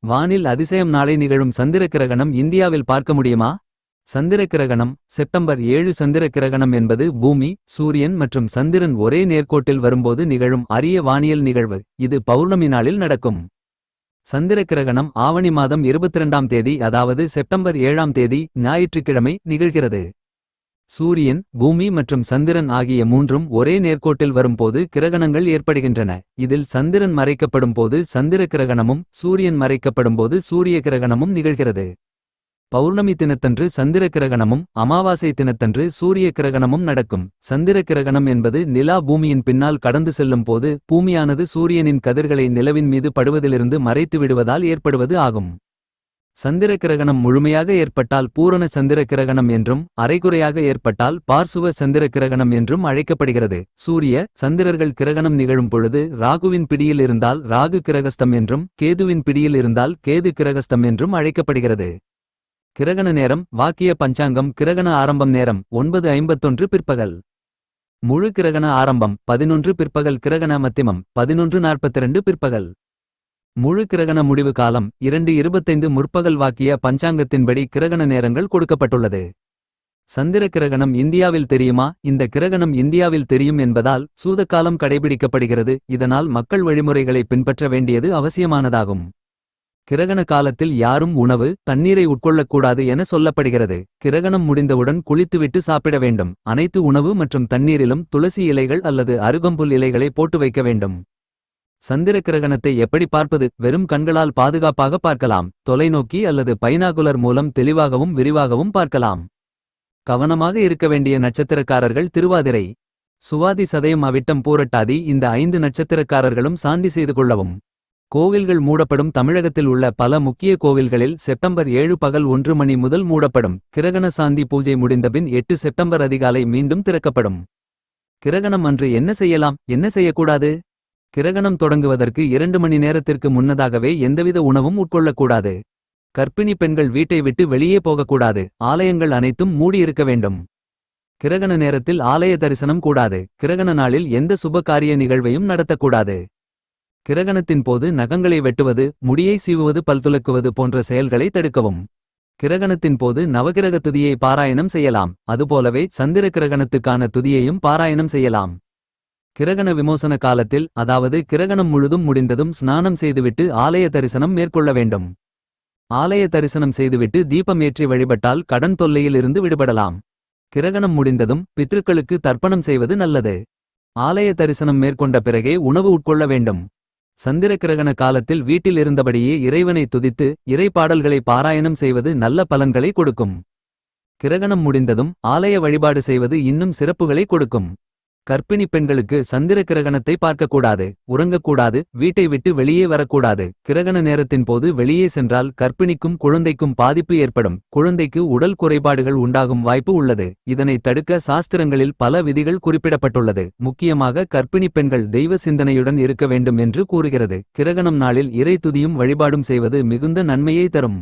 வானில் அதிசயம். நாளை நிகழும் சந்திரக்கிரகணம் இந்தியாவில் பார்க்க முடியுமா? சந்திரக்கிரகணம் செப்டம்பர் 7. சந்திரக்கிரகணம் என்பது பூமி, சூரியன் மற்றும் சந்திரன் ஒரே நேர்கோட்டில் வரும்போது நிகழும் அரிய வானியல் நிகழ்வு. இது பௌர்ணமி நாளில் நடக்கும். சந்திரக்கிரகணம் ஆவணி மாதம் 22ஆம் தேதி, அதாவது செப்டம்பர் 7ஆம் தேதி ஞாயிற்றுக்கிழமை நிகழ்கிறது. சூரியன், பூமி மற்றும் சந்திரன் ஆகிய மூன்றும் ஒரே நேர்கோட்டில் வரும்போது கிரகணங்கள் ஏற்படுகின்றன. இதில் சந்திரன் மறைக்கப்படும் போது சந்திர கிரகணமும் சூரியன் மறைக்கப்படும் போது சூரிய கிரகணமும் நிகழ்கிறது. பௌர்ணமி தினத்தன்று சந்திர கிரகணமும் அமாவாசை தினத்தன்று சூரிய கிரகணமும் நடக்கும். சந்திர கிரகணம் என்பது நிலா பூமியின் பின்னால் கடந்து செல்லும் போது பூமியானது சூரியனின் கதிர்களை நிலவின் மீது படுவதிலிருந்து மறைத்து விடுவதால் ஏற்படுவது ஆகும். சந்திர கிரகணம் முழுமையாக ஏற்பட்டால் பூரண சந்திர கிரகணம் என்றும், அரைகுறையாக ஏற்பட்டால் பார்சுவ சந்திர கிரகணம் என்றும் அழைக்கப்படுகிறது. சூரிய சந்திரர்கள் கிரகணம் நிகழும் பொழுது ராகுவின் பிடியில் இருந்தால் ராகு கிரகஸ்தம் என்றும், கேதுவின் பிடியில் இருந்தால் கேது கிரகஸ்தம் என்றும் அழைக்கப்படுகிறது. கிரகண நேரம் வாக்கிய பஞ்சாங்கம். கிரகண ஆரம்பம் நேரம் 9:51 பிற்பகல். முழு கிரகண ஆரம்பம் 11 பிற்பகல். கிரகண மத்தியமம் 11:42 பிற்பகல். முழு கிரகண முடிவு காலம் 2:25 முற்பகல். வாக்கிய பஞ்சாங்கத்தின்படி கிரகண நேரங்கள் கொடுக்கப்பட்டுள்ளது. சந்திர கிரகணம் இந்தியாவில் தெரியுமா? இந்த கிரகணம் இந்தியாவில் தெரியும் என்பதால் சூதக்காலம் கடைபிடிக்கப்படுகிறது. இதனால் மக்கள் வழிமுறைகளை பின்பற்ற வேண்டியது அவசியமானதாகும். கிரகண காலத்தில் யாரும் உணவு, தண்ணீரை உட்கொள்ளக்கூடாது என சொல்லப்படுகிறது. கிரகணம் முடிந்தவுடன் குளித்துவிட்டு சாப்பிட வேண்டும். அனைத்து உணவு மற்றும் தண்ணீரிலும் துளசி இலைகள் அல்லது அருகம்புல் இலைகளை போட்டு வைக்க வேண்டும். சந்திர கிரகணத்தை எப்படி பார்ப்பது? வெறும் கண்களால் பாதுகாப்பாக பார்க்கலாம். தொலைநோக்கி அல்லது பைனாகுலர் மூலம் தெளிவாகவும் விரிவாகவும் பார்க்கலாம். கவனமாக இருக்க வேண்டிய நட்சத்திரக்காரர்கள்: திருவாதிரை, சுவாதி, சதயம், அவிட்டம், பூரட்டாதி. இந்த 5 நட்சத்திரக்காரர்களும் சாந்தி செய்து கொள்ளவும். கோவில்கள் மூடப்படும். தமிழகத்தில் உள்ள பல முக்கிய கோவில்களில் செப்டம்பர் 7 பகல் 1 மணி முதல் மூடப்படும். கிரகண சாந்தி பூஜை முடிந்தபின் 8 செப்டம்பர் அதிகாலை மீண்டும் திறக்கப்படும். கிரகணம் அன்று என்ன செய்யலாம், என்ன செய்யக்கூடாது? கிரகணம் தொடங்குவதற்கு 2 மணி நேரத்திற்கு முன்னதாகவே எந்தவித உணவும் உட்கொள்ளக்கூடாது. கர்ப்பிணி பெண்கள் வீட்டை விட்டு வெளியே போகக்கூடாது. ஆலயங்கள் அனைத்தும் மூடியிருக்க வேண்டும். கிரகண நேரத்தில் ஆலய தரிசனம் கூடாது. கிரகண நாளில் எந்த சுப காரிய நிகழ்வையும் நடத்தக்கூடாது. கிரகணத்தின் போது நகங்களை வெட்டுவது, முடியை சீவுவது, பல்துலக்குவது போன்ற செயல்களை தடுக்கவும். கிரகணத்தின் போது நவகிரக துதியை பாராயணம் செய்யலாம். அதுபோலவே சந்திர கிரகணத்துக்கான துதியையும் பாராயணம் செய்யலாம். கிரகண விமோசன காலத்தில், அதாவது கிரகணம் முழுதும் முடிந்ததும் ஸ்நானம் செய்துவிட்டு ஆலய தரிசனம் மேற்கொள்ள வேண்டும். ஆலய தரிசனம் செய்துவிட்டு தீபம் ஏற்றி வழிபட்டால் கடன் தொல்லையில் இருந்து விடுபடலாம். கிரகணம் முடிந்ததும் பித்ருக்களுக்கு தர்ப்பணம் செய்வது நல்லது. ஆலய தரிசனம் மேற்கொண்ட பிறகே உணவு உட்கொள்ள வேண்டும். சந்திர கிரகண காலத்தில் வீட்டில் இருந்தபடியே இறைவனை துதித்து இறை பாடல்களை பாராயணம் செய்வது நல்ல பலன்களை கொடுக்கும். கிரகணம் முடிந்ததும் ஆலய வழிபாடு செய்வது இன்னும் சிறப்புகளை கொடுக்கும். கர்ப்பிணி பெண்களுக்கு சந்திர கிரகணத்தை பார்க்கக்கூடாது, உறங்கக்கூடாது, வீட்டை விட்டு வெளியே வரக்கூடாது. கிரகண நேரத்தின் போது வெளியே சென்றால் கர்ப்பிணிக்கும் குழந்தைக்கும் பாதிப்பு ஏற்படும். குழந்தைக்கு உடல் குறைபாடுகள் உண்டாகும் வாய்ப்பு உள்ளது. இதனை தடுக்க சாஸ்திரங்களில் பல விதிகள் குறிப்பிடப்பட்டுள்ளது. முக்கியமாக கர்ப்பிணி பெண்கள் தெய்வ சிந்தனையுடன் இருக்க வேண்டும் என்று கூறுகிறது. கிரகணம் நாளில் இறை துதியும் வழிபாடும் செய்வது மிகுந்த நன்மையை தரும்.